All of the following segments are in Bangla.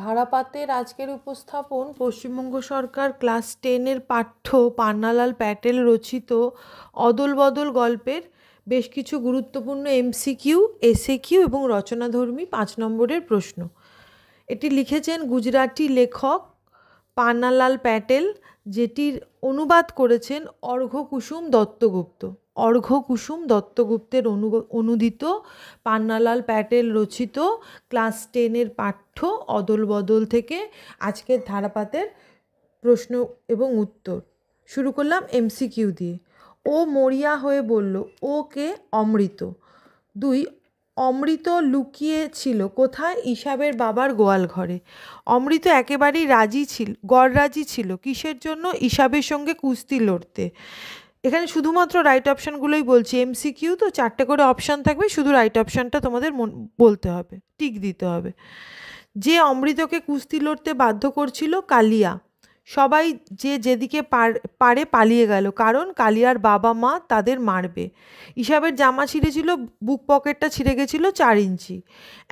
ধারাপাতের আজকের উপস্থাপন পশ্চিমবঙ্গ সরকার ক্লাস 10-এর পাঠ্য পান্নালাল প্যাটেল রচিত অদল বদল গল্পের বেশ কিছু গুরুত্বপূর্ণ এমসিকিউ, এসএকিউ এবং রচনাধর্মী 5 নম্বরের প্রশ্ন। এটি লিখেছেন গুজরাটি লেখক পান্নালাল প্যাটেল, যেটির অনুবাদ করেছেন অর্ঘ্যকুসুম দত্তগুপ্ত। অর্ঘ্যকুসুম দত্তগুপ্তের অনুদিত পান্নালাল প্যাটেল রচিত ক্লাস 10-এর পাঠ্য অদল বদল থেকে আজকের ধারাপাতের প্রশ্ন এবং উত্তর শুরু করলাম এমসিকিউ দিয়ে। ও মরিয়া হয়ে বলল, ও কে? অমৃত। 2, অমৃত লুকিয়ে ছিল কোথায়? ঈশাবের বাবার গোয়াল ঘরে। অমৃত একেবারেই রাজি ছিল, গড়রাজি ছিল কিসের জন্য? ঈশাবের সঙ্গে কুস্তি লড়তে। এখানে শুধুমাত্র রাইট অপশানগুলোই বলছি, এমসিকিউ তো 4টে করে অপশান থাকবে, শুধু রাইট অপশানটা তোমাদের বলতে হবে, টিক দিতে হবে। যে অমৃতকে কুস্তি লড়তে বাধ্য করছিল? কালিয়া। সবাই যে যেদিকে পারে পালিয়ে গেল, কারণ কালিয়ার বাবা মা তাদের মারবে। ঈশাবের জামা ছিঁড়েছিল, বুক পকেটটা ছিঁড়ে গেছিল 4 ইঞ্চি।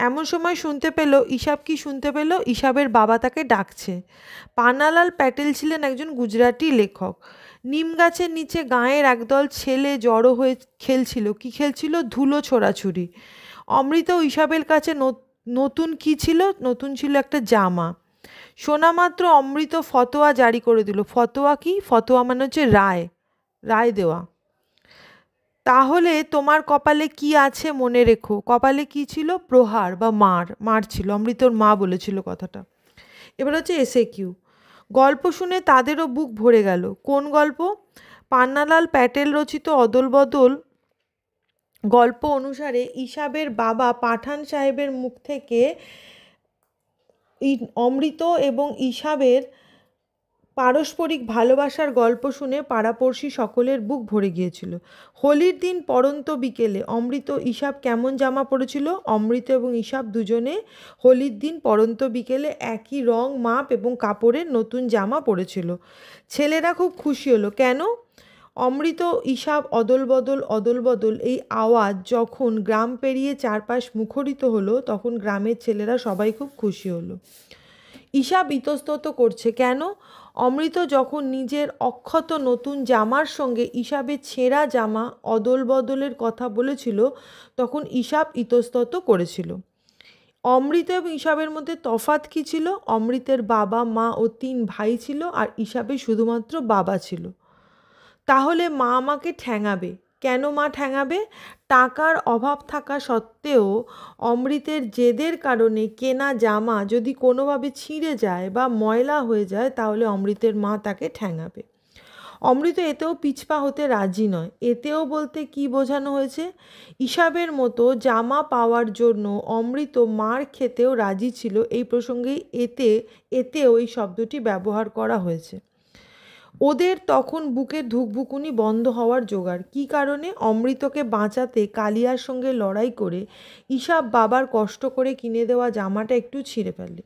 এমন সময় শুনতে পেল, ঈশাব কি শুনতে পেল? ঈশাবের বাবা তাকে ডাকছে। পান্নালাল প্যাটেল ছিলেন একজন গুজরাটি লেখক। নিম গাছের নিচে গাঁয়ের একদল ছেলে জড়ো হয়ে খেলছিল। কি খেলছিল? ধুলো ছোড়াছুড়ি। অমৃত ও ঈশাবের কাছে নতুন কি ছিল? নতুন ছিল একটা জামা। শোনা মাত্র অমৃত ফতোয়া জারি করে দিল। ফতোয়া কি? ফতোয়া মানে হচ্ছে রায়, রায় দেওয়া। তাহলে তোমার কপালে কি আছে মনে রেখো। কপালে কি ছিল? প্রহার বা মার ছিল। অমৃতর মা বলেছিল কথাটা। এবার হচ্ছে এসএকিউ। গল্প শুনে তাদেরও বুক ভরে গেল। কোন গল্প? পান্নালাল প্যাটেল রচিত অদল বদল গল্প অনুসারে ঈশাবের বাবা পাঠান সাহেবের মুখ থেকে অমৃত এবং ঈশাবের পারস্পরিক ভালোবাসার গল্প শুনে পাড়াপড়শি সকলের বুক ভরে গিয়েছিল। হোলির দিন পড়ন্ত বিকেলে অমৃত ঈশাব কেমন জামা পরেছিল? অমৃত এবং ঈশাব দুজনে হোলির দিন পড়ন্ত বিকেলে একই রং, মাপ এবং কাপড়ের নতুন জামা পরেছিল। ছেলেরা খুব খুশি হলো। কেন? অমৃত ঈশাব অদল বদল এই আওয়াজ যখন গ্রাম পেরিয়ে চারপাশ মুখরিত হলো, তখন গ্রামের ছেলেরা সবাই খুব খুশি হলো। ঈশাব ইতস্তত করছে। কেন? অমৃত যখন নিজের অক্ষত নতুন জামার সঙ্গে ঈশাবের ছেঁড়া জামা অদল বদলের কথা বলেছিল, তখন ঈশাব ইতস্তত করেছিল। অমৃত এবং ঈশাবের মধ্যে তফাৎ কী ছিল? অমৃতের বাবা মা ও 3 ভাই ছিল, আর ঈশাবের শুধুমাত্র বাবা ছিল। তাহলে মা আমাকে ঠ্যাঙাবে। কেন মা ঠ্যাঙাবে? টাকার অভাব থাকা সত্ত্বেও অমৃতের জেদের কারণে কেনা জামা যদি কোনোভাবে ছিঁড়ে যায় বা ময়লা হয়ে যায়, তাহলে অমৃতের মা তাকে ঠ্যাঙাবে। অমৃত এতেও পিছপা হতে রাজি নয়। এতেও বলতে কি বোঝানো হয়েছে? ঈশাবের মতো জামা পাওয়ার জন্য অমৃত মার খেতেও রাজি ছিল। এই প্রসঙ্গে এতেও এই শব্দটি ব্যবহার করা হয়েছে। ওদের তখন বুকের ধুকভুকুনি বন্ধ হওয়ার জোগাড়। কী কারণে? অমৃতকে বাঁচাতে কালিয়ার সঙ্গে লড়াই করে ঈশাব বাবার কষ্ট করে কিনে দেওয়া জামাটা একটু ছিঁড়ে ফেলে।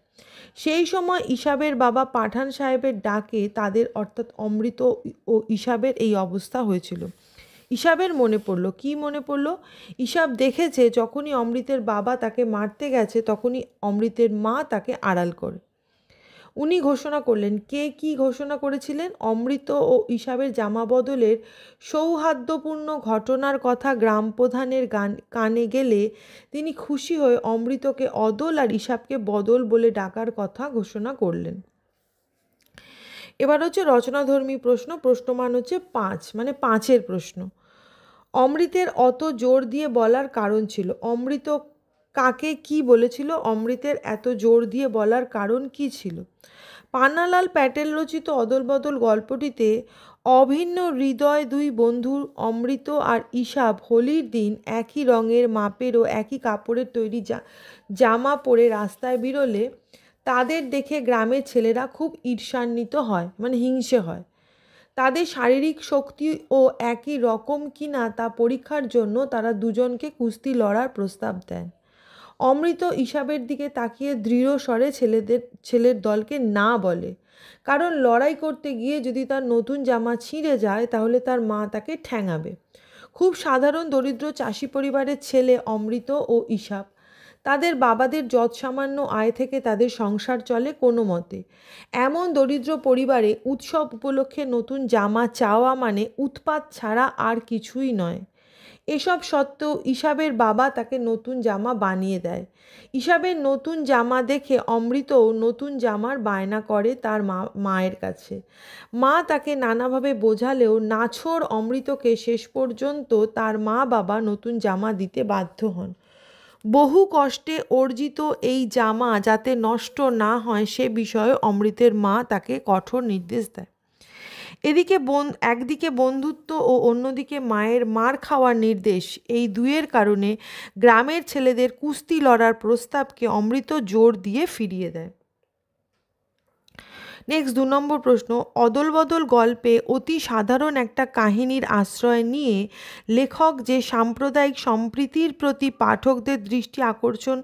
সেই সময় ঈশাবের বাবা পাঠান সাহেবের ডাকে তাদের অর্থাৎ অমৃত ও ঈশাবের এই অবস্থা হয়েছিল। ঈশাবের মনে পড়ল। কি মনে পড়ল? ঈশাব দেখেছে যখনই অমৃতের বাবা তাকে মারতে গেছে, তখনই অমৃতের মা তাকে আড়াল করে। উনি ঘোষণা করলেন। কে কি ঘোষণা করেছিলেন? অমৃত ও ঈশাবের জামা বদলের সৌহার্দ্যপূর্ণ ঘটনার কথা গ্রাম প্রধানের কানে গেলে তিনি খুশি হয়ে অমৃতকে অদল আর ঈশাবকে বদল বলে ডাকার কথা ঘোষণা করলেন। এবার হচ্ছে রচনাধর্মী প্রশ্ন। প্রশ্নমান হচ্ছে 5, মানে 5-এর প্রশ্ন। অমৃতের অত জোর দিয়ে বলার কারণ ছিল। অমৃত কাকে কি বলেছিল? অমৃতের এত জোর দিয়ে বলার কারণ কি ছিল? পান্নালাল প্যাটেল রচিত অদল বদল গল্পটিতে অভিন্ন হৃদয় 2 বন্ধু অমৃত আর ঈশাব হোলির দিন একই রঙের, মাপের ও একই কাপড়ের তৈরি জামা পরে রাস্তায় বেরোলে তাদের দেখে গ্রামের ছেলেরা খুব ঈর্ষান্বিত হয়, মানে হিংসে হয়। তাদের শারীরিক শক্তি ও একই রকম কিনা তা পরীক্ষার জন্য তারা দুজনকে কুস্তি লড়ার প্রস্তাব দেন। অমৃত ঈশাবের দিকে তাকিয়ে দৃঢ় স্বরে ছেলের দলকে না বলে, কারণ লড়াই করতে গিয়ে যদি তার নতুন জামা ছিঁড়ে যায়, তাহলে তার মা তাকে ঠ্যাঙাবে। খুব সাধারণ দরিদ্র চাষি পরিবারের ছেলে অমৃত ও ঈশাব। তাদের বাবাদের যৎসামান্য আয় থেকে তাদের সংসার চলে কোনো মতে। এমন দরিদ্র পরিবারে উৎসব উপলক্ষে নতুন জামা চাওয়া মানে উৎপাত ছাড়া আর কিছুই নয়। এসব সত্ত্বেও ইসাবের বাবা তাকে নতুন জামা বানিয়ে দেয়। ইসাবের নতুন জামা দেখে অমৃতও নতুন জামার বায়না করে তার মায়ের কাছে। মা তাকে নানাভাবে বোঝালেও নাছোড় অমৃতকে শেষ পর্যন্ত তার মা বাবা নতুন জামা দিতে বাধ্য হন। বহু কষ্টে অর্জিত এই জামা যাতে নষ্ট না হয় সে বিষয়ে অমৃতের মা তাকে কঠোর নির্দেশ দেয়। এদিকে একদিকে বন্ধুত্ব ও অন্যদিকে মায়ের মার খাওয়ার নির্দেশ, এই দুয়ের কারণে গ্রামের ছেলেদের কুস্তি লড়ার প্রস্তাবকে অমৃত জোর দিয়ে ফিরিয়ে দেয়। নেক্সট 2 নম্বর প্রশ্ন, অদল বদল গল্পে অতি সাধারণ একটা কাহিনীর আশ্রয় নিয়ে লেখক যে সাম্প্রদায়িক সম্প্রীতির প্রতি পাঠকদের দৃষ্টি আকর্ষণ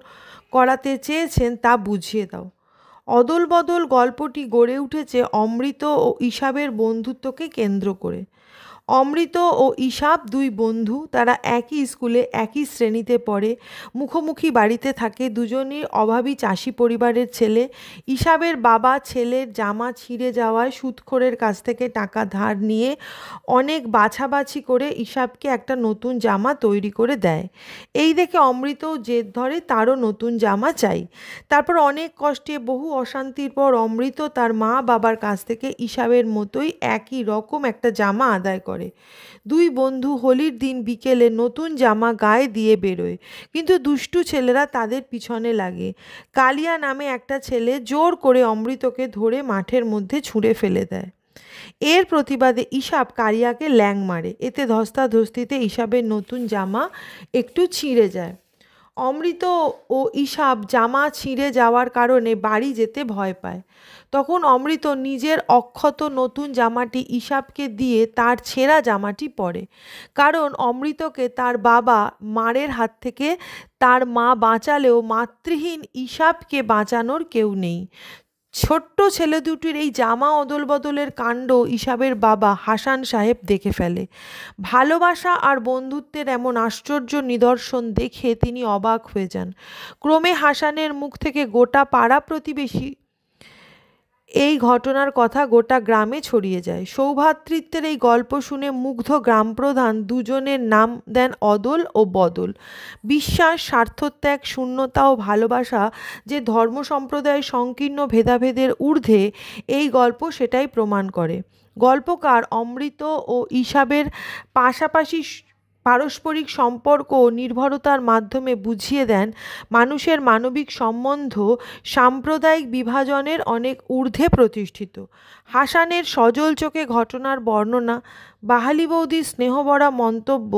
করাতে চেয়েছেন তা বুঝিয়ে দাও। অদল বদল গল্পটি গড়ে উঠেছে অমৃত ও ইসাবের বন্ধুত্বকে কেন্দ্র করে। অমৃত ও ইসাব দুই বন্ধু, তারা একই স্কুলে একই শ্রেণীতে পড়ে, মুখোমুখি বাড়িতে থাকে, দুজনই অভাবী চাষি পরিবারের ছেলে। ইসাবের বাবা ছেলের জামা ছিঁড়ে যাওয়ায় সুদখোরের কাছ থেকে টাকা ধার নিয়ে অনেক বাছাবাছি করে ইসাবকে একটা নতুন জামা তৈরি করে দেয়। এই দেখে অমৃতও জেদ ধরে তারও নতুন জামা চাই। তারপর অনেক কষ্টে বহু অশান্তির পর অমৃত তার মা বাবার কাছ থেকে ইসাবের মতোই একই রকম একটা জামা আদায় করে। দুই বন্ধু হোলির দিন বিকেলে নতুন জামা গায়ে দিয়ে বেরোয়, কিন্তু দুষ্টু ছেলেরা তাদের পিছনে লাগে। কালিয়া নামে একটা ছেলে জোর করে অমৃতকে ধরে মাঠের মধ্যে ছুঁড়ে ফেলে দেয়। এর প্রতিবাদে ইসাব কালিয়াকে ল্যাং মারে। এতে ধস্তাধস্তিতে ইসাবের নতুন জামা একটু ছিঁড়ে যায়। অমৃত ও ইসাব জামা ছিঁড়ে যাওয়ার কারণে বাড়ি যেতে ভয় পায়। তখন অমৃত নিজের অক্ষত নতুন জামাটি ইসাবকে দিয়ে তার ছেঁড়া জামাটি পরে। কারণ অমৃতকে তার বাবা মারের হাত থেকে তার মা বাঁচালেও মাতৃহীন ইসাবকে বাঁচানোর কেউ নেই। ছোট্ট ছেলে দুটির এই জামা অদল বদলের কাণ্ড ইসাবের বাবা হাসান সাহেব দেখে ফেলে। ভালোবাসা আর বন্ধুত্বের এমন আশ্চর্য নিদর্শন দেখে তিনি অবাক হয়ে যান। ক্রমে হাসানের মুখ থেকে গোটা পাড়া প্রতিবেশী এই ঘটনার কথা গোটা গ্রামে ছড়িয়ে যায়। সৌভ্রাতৃত্বের এই গল্প শুনে মুগ্ধ গ্রামপ্রধান দুজনের নাম দেন অদল ও বদল। বিশ্বাস, স্বার্থত্যাগ, শূন্যতা ও ভালোবাসা যে ধর্ম সম্প্রদায়ের সংকীর্ণ ভেদাভেদের ঊর্ধ্বে, এই গল্প সেটাই প্রমাণ করে। গল্পকার অমৃত ও ইসাবের পাশাপাশি পারস্পরিক সম্পর্ক ও নির্ভরতার মাধ্যমে বুঝিয়ে দেন মানুষের মানবিক সম্বন্ধ সাম্প্রদায়িক বিভাজনের অনেক ঊর্ধ্বে প্রতিষ্ঠিত। হাসানের সজল চোখে ঘটনার বর্ণনা, বাহালি বৌদির স্নেহভরা মন্তব্য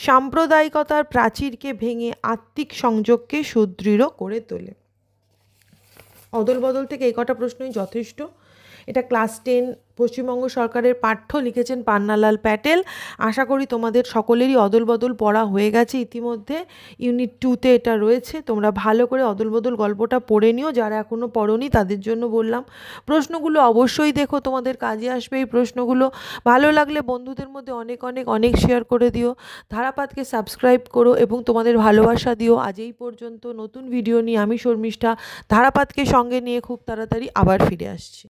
সাম্প্রদায়িকতার প্রাচীরকে ভেঙে আত্মিক সংযোগকে সুদৃঢ় করে তোলে। অদল বদল থেকে এই কটা প্রশ্নই যথেষ্ট। এটা ক্লাস 10 পশ্চিমবঙ্গ সরকারের পাঠ্য, লিখেছেন পান্নালাল প্যাটেল। আশা করি তোমাদের সকলেরই অদল বদল পড়া হয়ে গেছে ইতিমধ্যে। ইউনিট 2তে এটা রয়েছে, তোমরা ভালো করে অদল বদল গল্পটা পড়ে নিও। যারা এখনও পড়োনি তাদের জন্য বললাম, প্রশ্নগুলো অবশ্যই দেখো, তোমাদের কাজে আসবে এই প্রশ্নগুলো। ভালো লাগলে বন্ধুদের মধ্যে অনেক অনেক অনেক শেয়ার করে দিও। ধারাপাতকে সাবস্ক্রাইব করো এবং তোমাদের ভালোবাসা দিও। আজ এই পর্যন্ত। নতুন ভিডিও নিয়ে আমি শর্মিষ্ঠা ধারাপাতকে সঙ্গে নিয়ে খুব তাড়াতাড়ি আবার ফিরে আসছি।